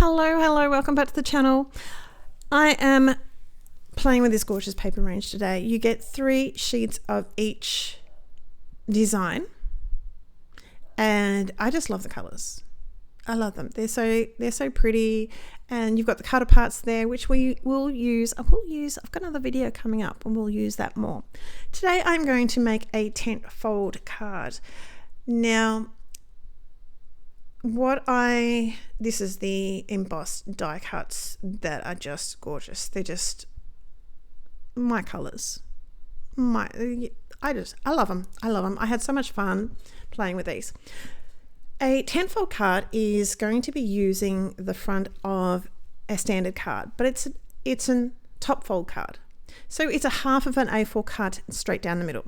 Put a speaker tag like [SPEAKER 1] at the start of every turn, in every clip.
[SPEAKER 1] Hello, welcome back to the channel. I am playing with this gorgeous paper range today. You get 3 sheets of each design, and I just love the colors. I love them. They're so pretty, and you've got the cutter parts there, which we will use. I've got another video coming up, and we'll use that more. Today I'm going to make a tent fold card. Now, this is the embossed die cuts that are just gorgeous. They're just my colors. I love them. I had so much fun playing with these. A tent fold card is going to be using the front of a standard card, but it's a top fold card. So it's a half of an A4 cut straight down the middle.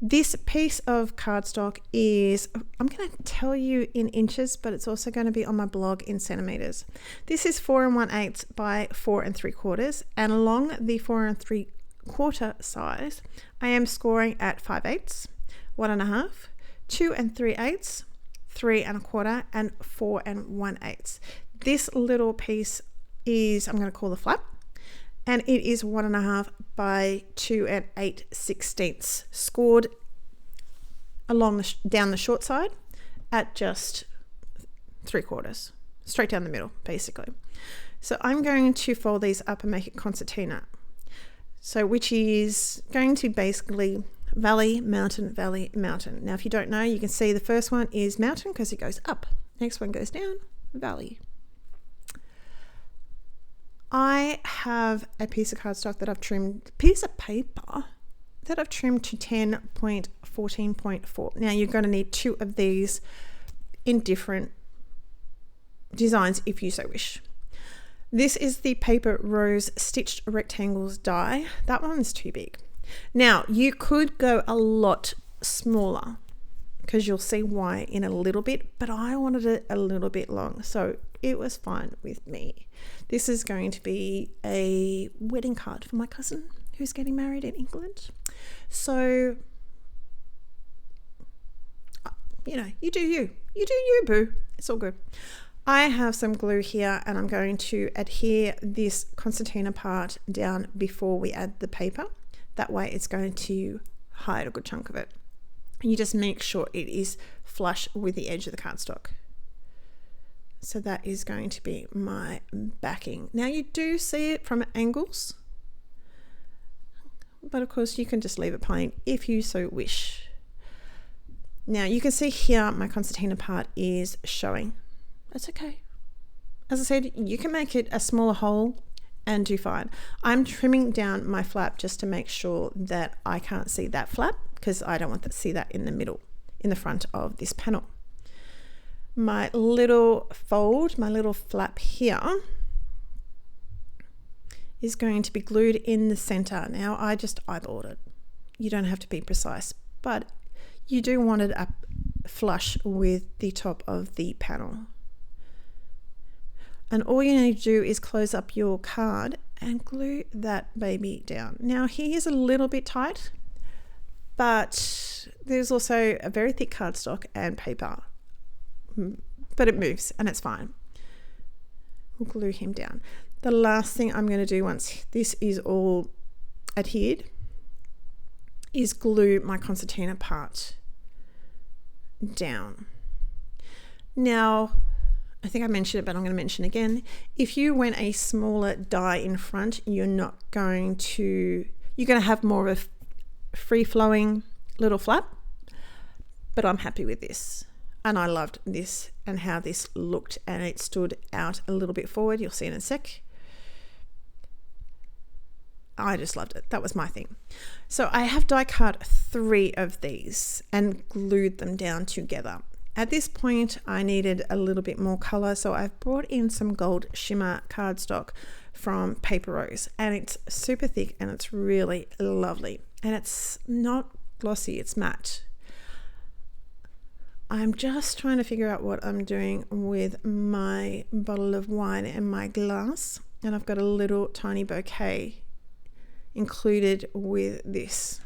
[SPEAKER 1] This piece of cardstock is, I'm going to tell you in inches, but it's also going to be on my blog in centimeters. This is 4 1/8 by 4 3/4, and along the 4 3/4 size, I am scoring at 5/8, 1 1/2, 2 3/8, 3 1/4, and 4 1/8. This little piece is, I'm going to call the flap, and it is 1 1/2 by 2 8/16, scored along down the short side at just 3/4, straight down the middle, basically. So I'm going to fold these up and make it concertina. So which is going to basically valley, mountain, valley, mountain. Now, if you don't know, you can see the first one is mountain because it goes up. Next one goes down, valley. I have a piece of cardstock that I've trimmed, piece of paper that I've trimmed to 10.14.4. Now you're going to need 2 of these in different designs if you so wish. This is the Paper Rose Stitched Rectangles die. That one is too big. Now you could go a lot smaller because you'll see why in a little bit, but I wanted it a little bit long, so it was fine with me. This is going to be a wedding card for my cousin who's getting married in England. So, you do you, boo. It's all good. I have some glue here, and I'm going to adhere this concertina part down before we add the paper. That way it's going to hide a good chunk of it. You just make sure it is flush with the edge of the cardstock. So that is going to be my backing. Now you do see it from angles, but of course you can just leave it plain if you so wish. Now you can see here my concertina part is showing. That's okay. As I said, you can make it a smaller hole and do fine. I'm trimming down my flap just to make sure that I can't see that flap, because I don't want to see that in the middle, in the front of this panel. My little fold, my little flap here is going to be glued in the center. Now I just eyeballed it. You don't have to be precise, but you do want it up flush with the top of the panel. And all you need to do is close up your card and glue that baby down. Now he is a little bit tight, but there's also a very thick cardstock and paper, but it moves and it's fine. We'll glue him down. The last thing I'm going to do once this is all adhered is glue my concertina part down. Now, I think I mentioned it, but I'm going to mention again. If you went a smaller die in front, you're going to have more of a free-flowing little flap, but I'm happy with this. And I loved this and how this looked, and it stood out a little bit forward. You'll see in a sec. I just loved it. That was my thing. So I have die cut 3 of these and glued them down together. At this point, I needed a little bit more color, so I've brought in some gold shimmer cardstock from Paper Rose, and it's super thick and it's really lovely. And it's not glossy, it's matte. I'm just trying to figure out what I'm doing with my bottle of wine and my glass, and I've got a little tiny bouquet included with this.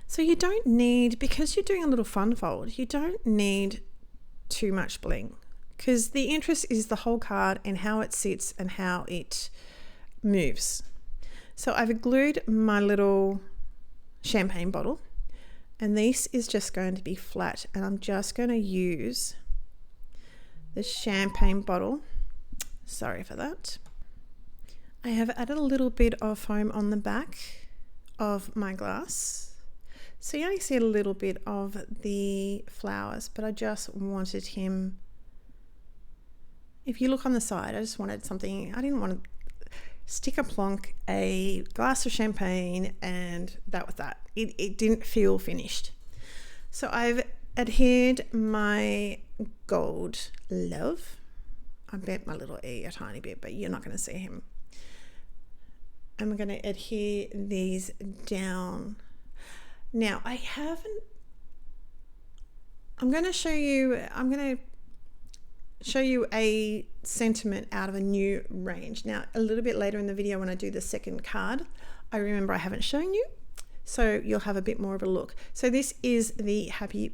[SPEAKER 1] So you don't need, because you're doing a little fun fold, you don't need too much bling. because the interest is the whole card and how it sits and how it moves. So I've glued my little champagne bottle, and this is just going to be flat, and I'm just going to use the champagne bottle. Sorry for that. I have added a little bit of foam on the back of my glass, so you only see a little bit of the flowers, but I just wanted him, if you look on the side, I just wanted something, I didn't want to stick a plonk, a glass of champagne, and that was that. It didn't feel finished. So I've adhered my gold love. I bent my little E a tiny bit, but you're not going to see him. I'm going to adhere these down. Now I'm going to show you a sentiment out of a new range. Now, a little bit later in the video when I do the second card, I remember I haven't shown you, so you'll have a bit more of a look. So this is the happy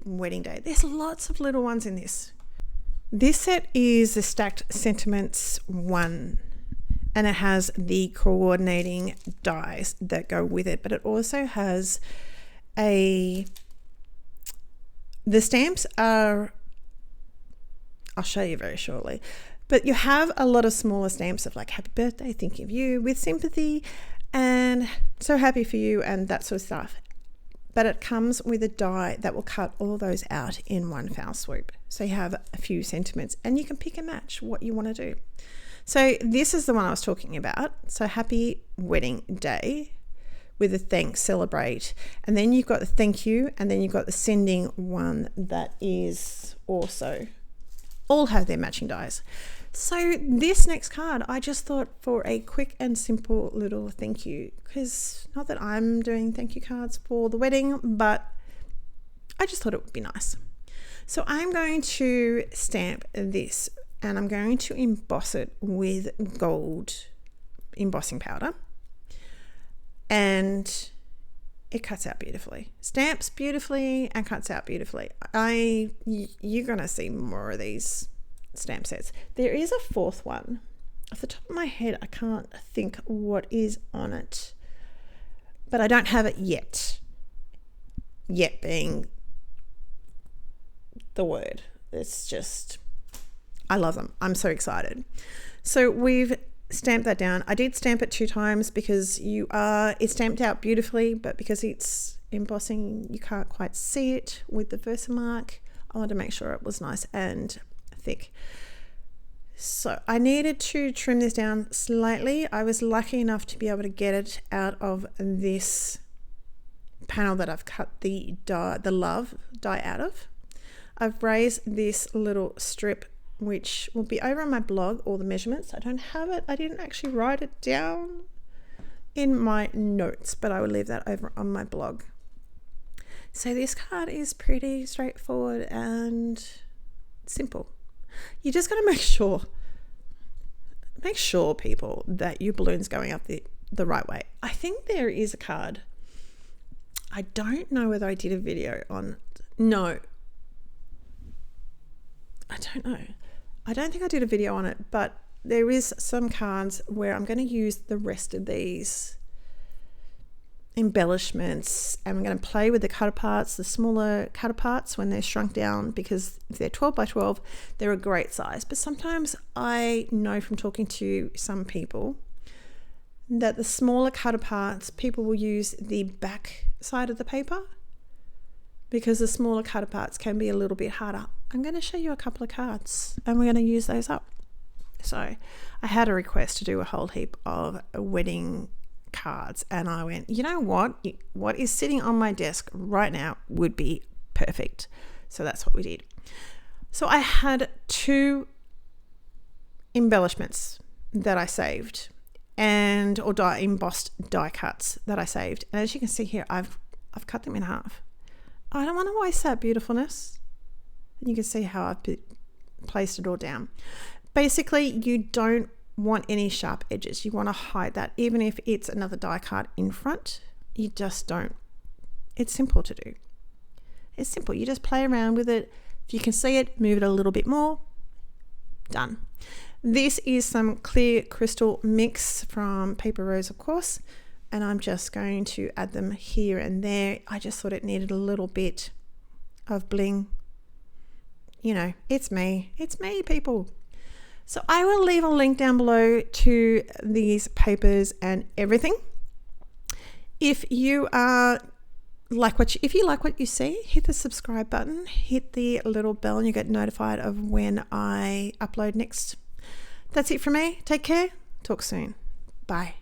[SPEAKER 1] wedding day. There's lots of little ones in this. This set is the Stacked Sentiments 1. And it has the coordinating dies that go with it, but it also has the stamps are, I'll show you very shortly, but you have a lot of smaller stamps of like happy birthday, thinking of you, with sympathy, and so happy for you, and that sort of stuff. But it comes with a die that will cut all those out in one foul swoop. So you have a few sentiments and you can pick and match what you want to do. So this is the one I was talking about. So happy wedding day with a thanks, celebrate. And then you've got the thank you, and then you've got the sending one that is also, all have their matching dies. So this next card, I just thought for a quick and simple little thank you, because not that I'm doing thank you cards for the wedding, but I just thought it would be nice. So I'm going to stamp this, and I'm going to emboss it with gold embossing powder, and it cuts out beautifully, stamps beautifully and cuts out beautifully. You're gonna see more of these stamp sets. There is a fourth one. Off the top of my head, I can't think what is on it, but I don't have it yet. Yet being the word. It's just, I love them. I'm so excited. So we've stamped that down. I did stamp it 2 times because it's stamped out beautifully, but because it's embossing, you can't quite see it with the Versamark. I wanted to make sure it was nice and thick. So I needed to trim this down slightly. I was lucky enough to be able to get it out of this panel that I've cut the love die out of. I've raised this little strip, which will be over on my blog, all the measurements. I don't have it. I didn't actually write it down in my notes, but I will leave that over on my blog. So this card is pretty straightforward and simple. You just got to make sure people that your balloon's going up the right way. I think there is a card. I don't know whether I did a video on, no, I don't know. I don't think I did a video on it, but there is some cards where I'm going to use the rest of these embellishments, and I'm going to play with the cutter parts, the smaller cutter parts when they're shrunk down, because if they're 12 by 12, they're a great size. But sometimes I know from talking to some people that the smaller cutter parts, people will use the back side of the paper because the smaller cutter parts can be a little bit harder. I'm going to show you a couple of cards and we're going to use those up. So I had a request to do a whole heap of wedding cards, and I went, you know what is sitting on my desk right now would be perfect. So that's what we did. So I had 2 embellishments that I saved, or embossed die cuts that I saved, and as you can see here, I've cut them in half. I don't want to waste that beautifulness. And you can see how I've placed it all down. Basically, you don't want any sharp edges. You want to hide that. Even if it's another die cut in front, you just don't. It's simple to do. It's simple. You just play around with it, If you can see it, move it a little bit more. Done. This is some clear crystal mix from Paper Rose, of course, and I'm just going to add them here and there. I just thought it needed a little bit of bling. You know, it's me, people. So I will leave a link down below to these papers and everything. If you like what you see, hit the subscribe button, hit the little bell, and you get notified of when I upload next. That's it from me. Take care. Talk soon. Bye.